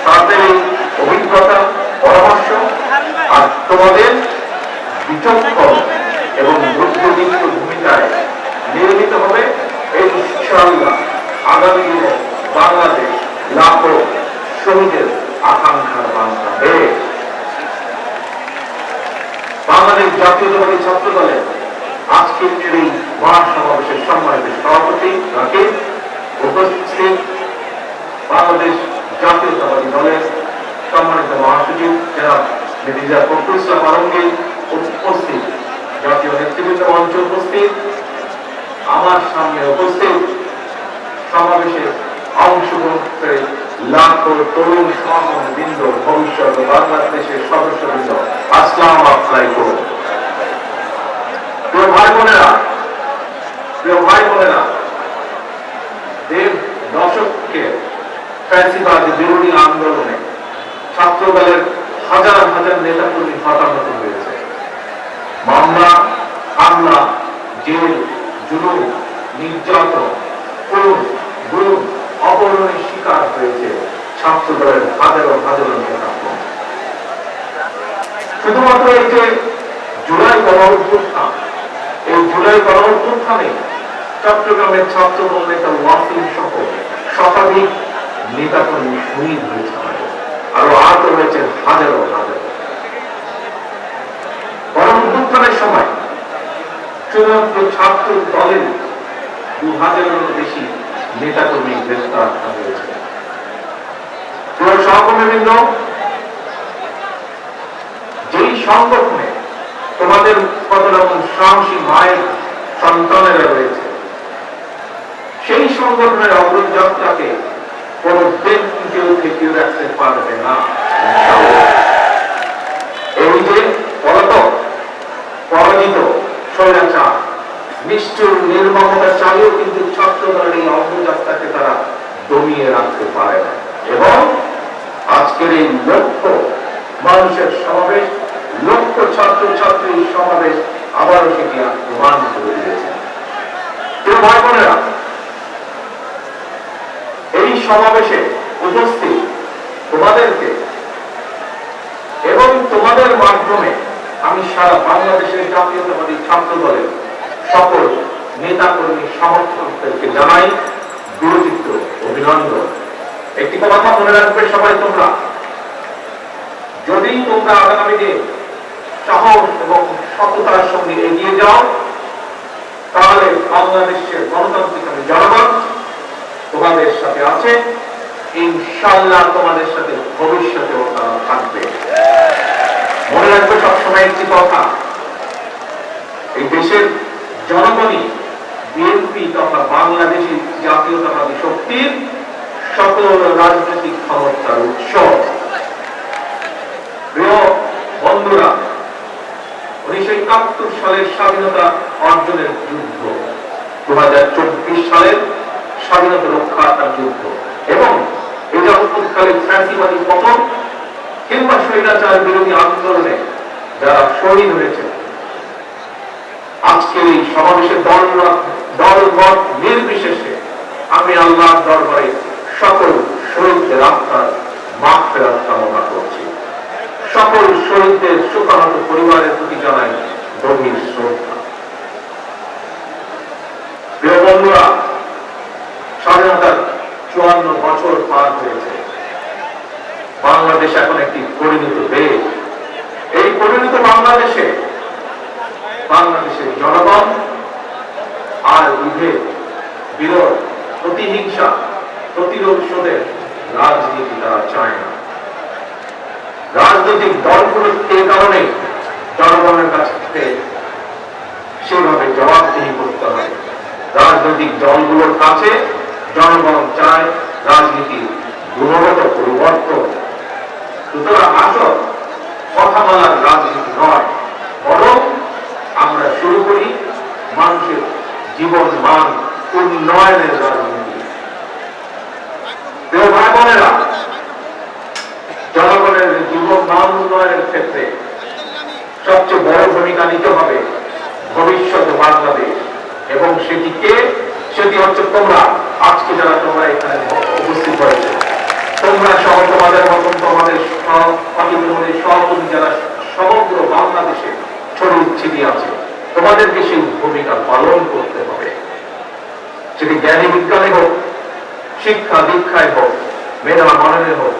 তাদের এই অভিজ্ঞতা, পরামর্শ আর তোমাদের বিচক্ষণ এবং বুদ্ধিদীপ্ত ভূমিকায় নির্মিত হবে এই ইনশাআল্লাহ আগামী দিনে বাংলাদেশ লাখো শহীদের আকাঙ্ক্ষার বাংলাদেশ। বাংলাদেশ জাতীয়তাবাদী ছাত্র দলের আজকের এই মহাসমাবেশের সম্মানিত সভাপতি রাকিব, উপস্থিত বাংলাদেশ জাতীয়তাবাদী দলের সম্মানিত মহাসচিব জনাব মির্জা ফখরুল ইসলাম আলমগীর, উপস্থিত জাতীয় নেতৃবৃন্দ মঞ্চ উপস্থিত, আমার সামনে উপস্থিত সমাবেশে অংশগ্রহণকারী লাখো তরুণ সহকর্মীবৃন্দ, ভবিষ্যৎ বাংলাদেশের সদস্যবৃন্দ, আসসালামু আলাইকুম। প্রিয় ভাই বোনেরা, দেড় দশকে ফ্যাসিবাদ বিরোধী আন্দোলনে ছাত্রদলের হাজার হাজার নেতাকর্মী হতাহত হয়েছে। মামলা, হামলা, জেল, জুলুম, নির্যাতন, খুন, গুম, অপহরণের শিকার হয়েছে ছাত্রদলের হাজারো হাজারো নেতাকর্মী। শুধুমাত্র এই যে জুলাই গণঅভ্যুত্থান, এই জুলাই গণঅভ্যুত্থানে চট্টগ্রামের ছাত্রদল নেতা ওয়াসিম সহ শতাধিক নেতাকর্মী শহীদ হয়েছে, আরো আহত হয়েছে হাজারো হাজার। গণঅভ্যুত্থানের সময় শুধুমাত্র ছাত্র দলের 2000-এরও বেশি নেতাকর্মী গ্রেফতার হয়েছে। প্রিয় সহকর্মীবৃন্দ, যেই সংগঠনে তোমাদের কত রকম সাহসী মায়ের সন্তানেরা রয়েছে, সেই সংগঠনের অগ্রযাত্রাকে কোন ব্যক্তি কেউ ঠেকিয়ে রাখতে পারবে না। এই যে পলাতক, পরাজিত, স্বৈরাচার, নিষ্ঠুর নির্মমতা চালিয়েও কিন্তু ছাত্রদলের এই অগ্রযাত্রাকে তারা দমিয়ে রাখতে পারে না। এবং আজকের এই লক্ষ মানুষের সমাবেশ, লক্ষ ছাত্র ছাত্রীর সমাবেশ আবারও সেটি প্রমাণ করে দিয়েছে। প্রিয় ভাই বোনেরা, এই সমাবেশে উপস্থিত তোমাদেরকে এবং তোমাদের মাধ্যমে আমি সারা বাংলাদেশের জাতীয়তাবাদী ছাত্র দলের সকল নেতাকর্মী সমর্থকদেরকে জানাই বিরোচিত অভিনন্দন। একটি কথা মনে রাখবে সবাই, তোমরা যদি তোমরা আগামী দিনে সাহস এবং সততার সঙ্গে এগিয়ে যাও, তাহলে বাংলাদেশের গণতান্ত্রিক জনগণ তোমাদের সাথে আছে, ইনশাআল্লাহ তোমাদের সাথে ভবিষ্যতেও তারা থাকবে। মনে রাখবে সবসময় একটি কথা, এই দেশের জনগণই বিএনপি তথা বাংলাদেশী জাতীয়তাবাদী শক্তির সকল রাজনৈতিক ক্ষমতার উৎস। প্রিয় বন্ধুরা, 1971 সালের স্বাধীনতা অর্জনের যুদ্ধ, 2024 সালের স্বাধীনতা রক্ষার যুদ্ধ এবং এই যাবৎকালে ফ্যাসিবাদী পতন কিংবা স্বৈরাচার বিরোধী আন্দোলনে যারা শহীদ হয়েছে, আজকের এই সমাবেশে দলমত নির্বিশেষে আমি আল্লাহর দরবারে সকল শহীদদের আত্মার মাগফিরাত কামনা করছি। সকল শহীদদের শোকাহত পরিবারের প্রতি জানাই গভীর শ্রদ্ধা। প্রিয় বন্ধুরা, স্বাধীনতার 54 বছর পার হয়েছে। বাংলাদেশ এখন একটি পরিণত দেশ। এই পরিণত বাংলাদেশে বাংলাদেশের জনগণ আর বিভেদ, বিরোধ, প্রতিহিংসা, প্রতিরোধের রাজনীতি তারা চায় না। রাজনৈতিক দলগুলো এই কারণে জনগণের কাছে সেভাবে জবাবদিহি করতে হয়। রাজনৈতিক দলগুলোর কাছে জনগণ চায় রাজনীতির গুণগত পরিবর্তন। সুতরাং আসল কথা বলার রাজনীতি নয়, বরং আমরা শুরু করি মানুষের জীবন মান উন্নয়নের রাজনীতি। প্রিয় ভাই বোনেরা, জনগণের জীবন মান উন্নয়নের ক্ষেত্রে সবচেয়ে বড় ভূমিকা নিতে হবে ভবিষ্যৎ বাংলাদেশ, এবং সেটি হচ্ছে তোমরা। আজকে যারা তোমরা এখানে উপস্থিত হয়েছে, তোমরা সহ তোমাদের মতন তোমাদের সহকর্মী যারা সমগ্র বাংলাদেশে ছড়িয়ে ছিটিয়ে আছে, তোমাদেরকে সেই ভূমিকা পালন করতে হবে। সেটি জ্ঞানী বিজ্ঞানে হোক, শিক্ষা দীক্ষায় হোক, মেধা মননে হোক,